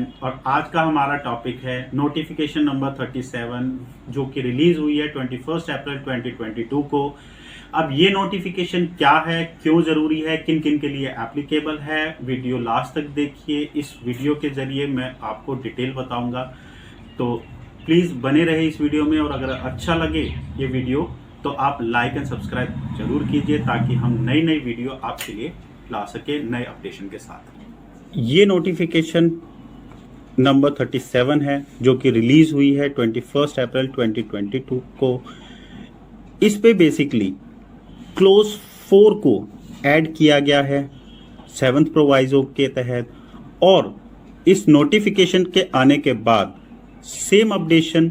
And और आज का हमारा टॉपिक है नोटिफिकेशन नंबर 37 जो कि रिलीज हुई है 21 अप्रैल 2022 को। अब ये नोटिफिकेशन क्या है, क्यों ज़रूरी है, किन किन के लिए एप्लीकेबल है, वीडियो लास्ट तक देखिए। इस वीडियो के ज़रिए मैं आपको डिटेल बताऊंगा, तो प्लीज़ बने रहे इस वीडियो में। और अगर अच्छा लगे ये वीडियो तो आप लाइक एंड सब्सक्राइब जरूर कीजिए ताकि हम नई नई वीडियो आपके लिए ला सके नए अपडेशन के साथ। ये नोटिफिकेशन नंबर 37 है जो कि रिलीज हुई है 21 अप्रैल 2022 को। इस पे बेसिकली क्लोज 4 को ऐड किया गया है 7th प्रोवाइजो के तहत, और इस नोटिफिकेशन के आने के बाद same updation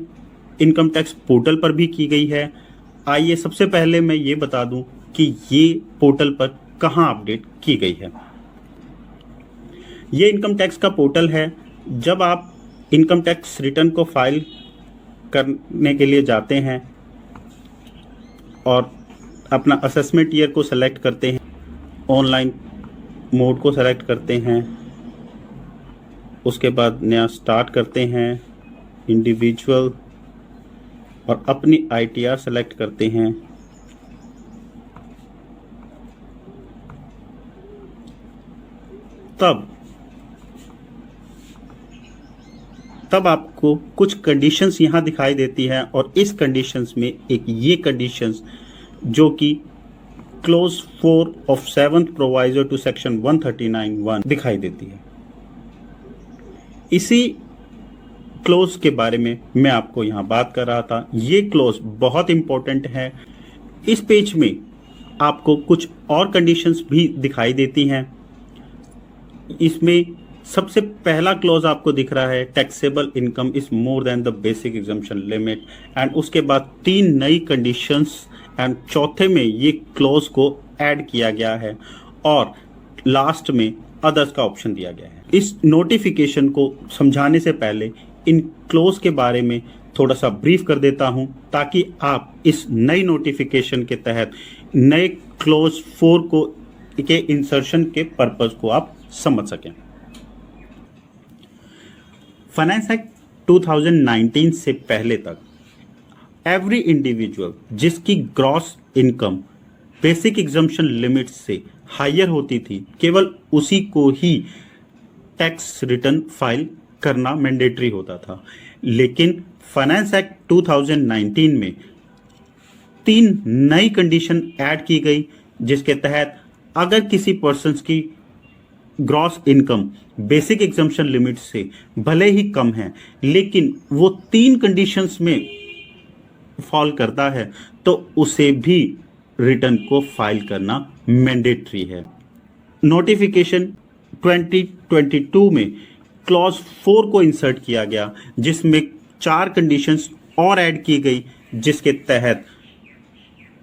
income tax portal पर भी की गई है। आइए सबसे पहले मैं ये बता दूं कि ये पोर्टल पर कहां अपडेट की गई है। ये इनकम टैक्स का पोर्टल है। जब आप इनकम टैक्स रिटर्न को फाइल करने के लिए जाते हैं और अपना असेसमेंट ईयर को सेलेक्ट करते हैं, ऑनलाइन मोड को सेलेक्ट करते हैं, उसके बाद नया स्टार्ट करते हैं, इंडिविजुअल, और अपनी आईटीआर सेलेक्ट करते हैं, तब आपको कुछ कंडीशंस यहाँ दिखाई देती है। और इस कंडीशंस में एक ये कंडीशंस जो कि clause 4 of 7th proviso to section 139(1) दिखाई देती है। इसी क्लोज के बारे में मैं आपको यहाँ बात कर रहा था। ये क्लोज बहुत इंपॉर्टेंट है। इस पेज में आपको कुछ और कंडीशंस भी दिखाई देती हैं। इसमें सबसे पहला क्लॉज आपको दिख रहा है taxable income is more than the basic exemption limit, and उसके बाद 3 नई कंडीशंस, एंड चौथे में ये क्लॉज को ऐड किया गया है, और लास्ट में अदर्स का ऑप्शन दिया गया है। इस नोटिफिकेशन को समझाने से पहले इन क्लॉज के बारे में थोड़ा सा ब्रीफ कर देता हूं ताकि आप इस नई नोटिफिकेशन के तहत नए क्लॉज 4 को के इंसर्शन के पर्पस को आप समझ सकें। फाइनेंस एक्ट 2019 से पहले तक एवरी इंडिविजुअल जिसकी gross income basic exemption limit से हायर होती थी, केवल उसी को ही टैक्स रिटर्न फाइल करना मैंडेटरी होता था। लेकिन फाइनेंस एक्ट 2019 में 3 नई कंडीशन ऐड की गई, जिसके तहत अगर किसी पर्सन की gross income basic exemption limit से भले ही कम है लेकिन वो 3 कंडीशंस में फॉल करता है, तो उसे भी रिटर्न को फाइल करना मैंडेटरी है। नोटिफिकेशन 2022 में क्लॉज 4 को इंसर्ट किया गया, जिसमें 4 कंडीशंस और ऐड की गई, जिसके तहत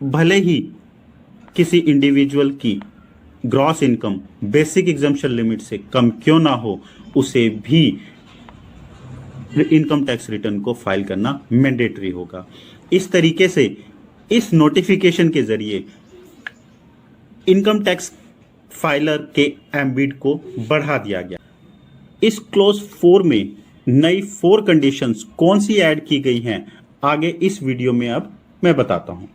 भले ही किसी इंडिविजुअल की gross income basic exemption limit से कम क्यों ना हो, उसे भी इनकम टैक्स रिटर्न को फाइल करना मैंडेटरी होगा। इस तरीके से इस नोटिफिकेशन के जरिए इनकम टैक्स फाइलर के एम्बिट को बढ़ा दिया गया। इस क्लोज 4 में नई 4 कंडीशंस कौन सी ऐड की गई हैं, आगे इस वीडियो में अब मैं बताता हूं।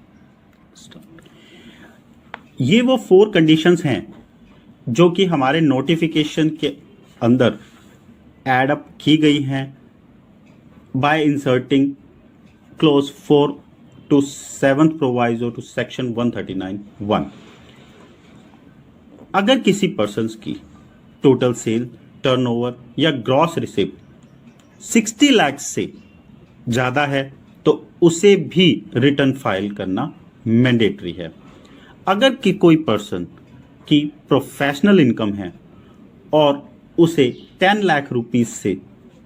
ये वो 4 कंडीशंस हैं जो कि हमारे नोटिफिकेशन के अंदर ऐड अप की गई हैं by inserting clause 4 to 7th proviso to section 139(1). अगर किसी पर्सन की टोटल सेल, टर्नओवर या ग्रॉस रिसिप्ट 60 लाख से ज़्यादा है तो उसे भी रिटर्न फाइल करना मैंडेटरी है। अगर कि कोई पर्सन की प्रोफेशनल इनकम है और उसे 10 लाख रुपीस से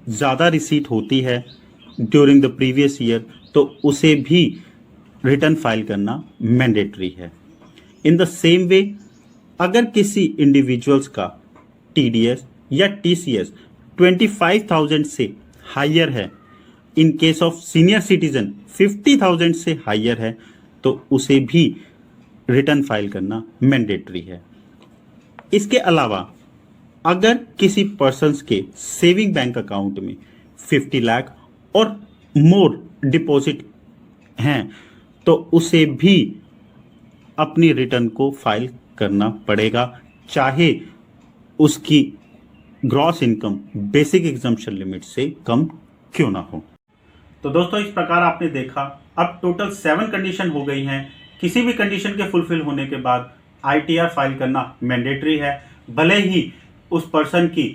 ज़्यादा रिसीट होती है ड्यूरिंग द प्रीवियस ईयर, तो उसे भी रिटर्न फाइल करना मैंडेटरी है। इन द सेम वे, अगर किसी इंडिविजुअल्स का टीडीएस या टीसीएस 25,000 से हायर है, in case of senior citizen 50,000 से हायर है, तो उसे भी रिटर्न फाइल करना मैंडेटरी है। इसके अलावा अगर किसी पर्सन के सेविंग बैंक अकाउंट में 50 लाख और मोर डिपॉजिट हैं तो उसे भी अपनी रिटर्न को फाइल करना पड़ेगा, चाहे उसकी gross income basic exemption limit से कम क्यों ना हो। तो दोस्तों इस प्रकार आपने देखा, अब टोटल 7 कंडीशन हो गई हैं। किसी भी कंडीशन के फुलफिल होने के बाद ITR फाइल करना मैंडेटरी है, भले ही उस पर्सन की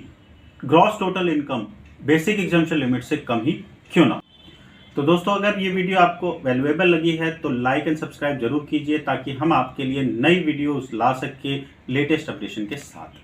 gross total income basic exemption limit से कम ही क्यों ना। तो दोस्तों अगर ये वीडियो आपको वैल्यूएबल लगी है तो लाइक एंड सब्सक्राइब जरूर कीजिए, ताकि हम आपके लिए नई वीडियोस ला सके लेटेस्ट अपडेशन के साथ।